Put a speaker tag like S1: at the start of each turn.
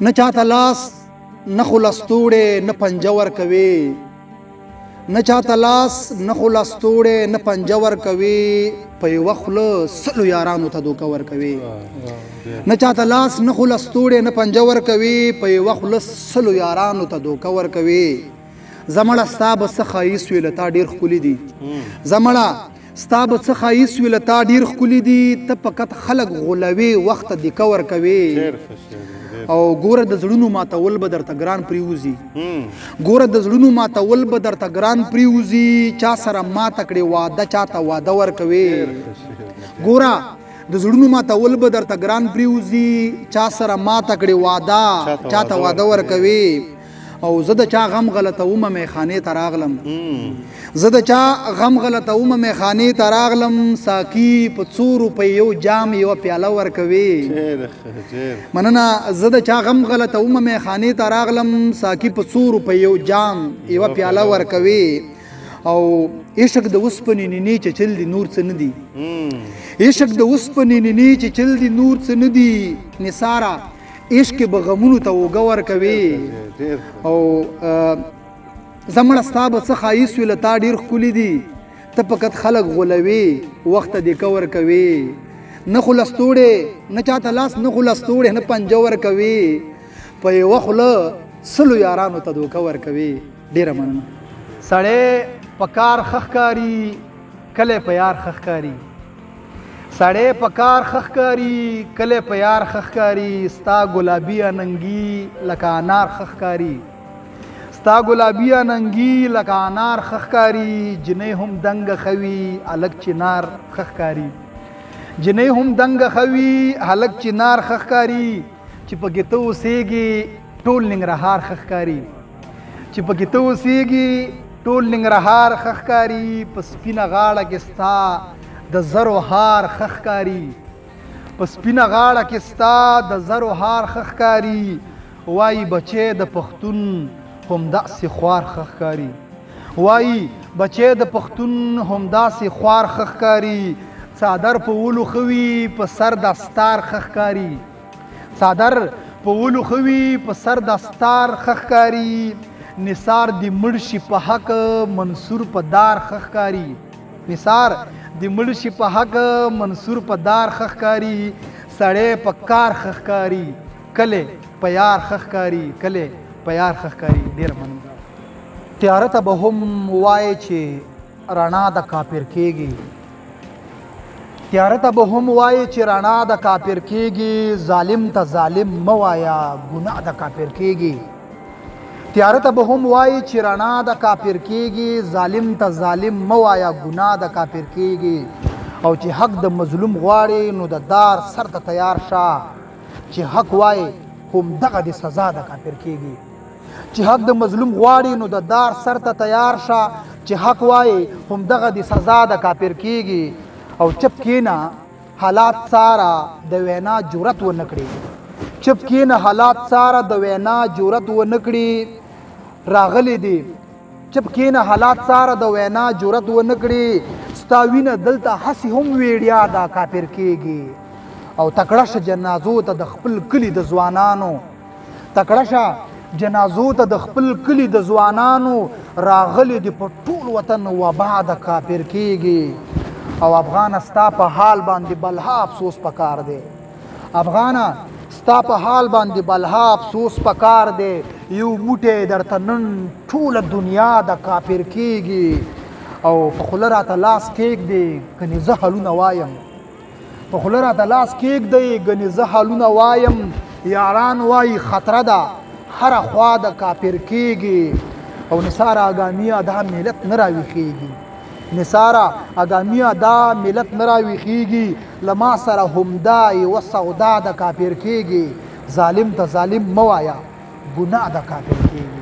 S1: نه چاته لاس نه خو لستوړې نه پنجه ورکوي، نه چاته لاس نه خو لستوړې نه پنجه ورکوي، په یوه خوله سلو یارانو ته دوکه ورکوي. نه چاته لاس نه خو لستوړې نه پنجه ورکوي، په یوه خوله سلو یارانو ته دوکه ورکوي. زمړه ستا به څه ښایست وي له تا ډېر ښکلي دي، زمړه ستا به څه ښایست وي له تا ډېر ښکلي دي، ته فقط خلک غولوي وخت ته دیکه ورکوي. او ګوره د زړونو ماتول به درته ګران پريوځي، ګوره د زړونو ماتول به درته ګران پريوځي، چا سره ماته کړې واده چاته واده ورکوي. ګوره د زړونو ماتول به درته ګران پريوځي، چا سره ماته کړې واده چاته واده ورکوي. او زه د چا غم غلطومه میخانې ته راغلم، زه د چا غم غلطومه میخانې ته راغلم، ساقي په 100 روپیو جام یوه پیاله ورکوي. مننه. زه د چا غم غلطومه میخانې ته راغلم، ساقي په 100 روپیو جام یوه پیاله ورکوي. او عشق د اوسپنې نینې چې چل دي نور څه نه دي، عشق د اوسپنې نینې چې چل دي نور څه نه دي. نثاره عشق به غمونو ته اوږه ورکوي. او زمړه ستا به څه ښایست وي له تا ډېر ښکلي دي، ته فقط خلک غولوي وخت ته دیکه ورکوي. نه خو لستوړې نه چاته لاس نه خو لستوړې نه پنجه ورکوي، په یوه خوله سلو یارانو ته دوکه ورکوي. ډېره مننه. سړی په کار ښه ښکاري کلی په یار ښه ښکاري، سړی په کار ښه ښکاري کلی په یار ښه ښکاري. ستا ګلابي اننګي لکه انار ښه ښکاري، ستا ګلابي اننګي لکه انار ښه ښکاري. جنۍ هم دنګه ښه وي هلک چنار ښه ښکاري، جنۍ هم دنګه ښه وي هلک چنار ښه ښکاري. چې پکې ته اوسېږي ټول ننګرهار ښه ښکاري، چې پکې ته اوسېږي ټول ننګرهار ښه ښکاري. په سپینه غاړه کې ستا د زرو هار ښه ښکاري، په سپینه غاړه کې ستا د زرو هار ښه ښکاري. وایي بچی د پښتون همداسې خوار ښه ښکاري، وایي بچی د پښتون همداسې خوار ښه ښکاري. څادر په ولو ښه وي په سر دستار ښه ښکاري، څادر په ولو ښه وي په سر دستار ښه ښکاري. نثار د مړ شي په حق منصور په دار ښه ښکاري، نثار د مړ شي په حق منصور په دار ښه ښکاري. سړی په کار ښه ښکاري کلی په یار ښه ښکاري، کلی په یار ښه ښکاري. ډېره مننه. تیاره ته به هم وایې چې رڼا د کافر کېږي، تیاره ته به هم وایې چې رڼا د کافر کېږي. ظالم ته ظالم مه وایه ګناه د کافر کېږي، تیاره ته به هم وایي چې رڼا د کافر کېږي. ظالم ته ظالم مه وایه ګناه د کافر کېږي. او چې حق د مظلوم غواړي نو د دار سر ته تیار شه، چې حق وایي همدغه د سزا د کافر کېږي. چې حق د مظلوم غواړي نو د دار سر ته تیار شه، چې حق وایي همدغه د سزا د کافر کېږي. او چپ کېنه حالات څاره د وینا جرأت ونه کړي، چپ کېنه حالات څاره د وینا جرأت ونه کړي. راغلی دی چپ کېنه حالات څاره د وینا جرأت ونه کړي. ستا وینه دلته هسې هم ویړیا دا کافر کېږي. او تکړه شه جنازو ته د خپل کلي د ځوانانو، تکړه شه جنازو ته د خپل کلي د ځوانانو. راغلی دی په ټول وطن وبا د کافر کېږي. او افغانه ستا په حال باندې بلها افسوس پکار دی، افغانه ستا په حال باندې بلها افسوس پکار دی. یو موټی درته نن ټوله دنیا د کافر کېږي. او په خوله راته لاس کېږدی کنې زه حالونه وایم، په خوله راته لاس کېږدی ګنې زه حالونه وایم. یاران وایي خطره ده هره خوا د کافر کېږي. او نثار اګامي دا ملت نه راویښېږي، نثار اګامي دا ملت نه راویښېږي. له ما سره همدا یوه سودا د کافر کېږي. ظالم ته ظالم مه وایه ګناه د کافر کېږي.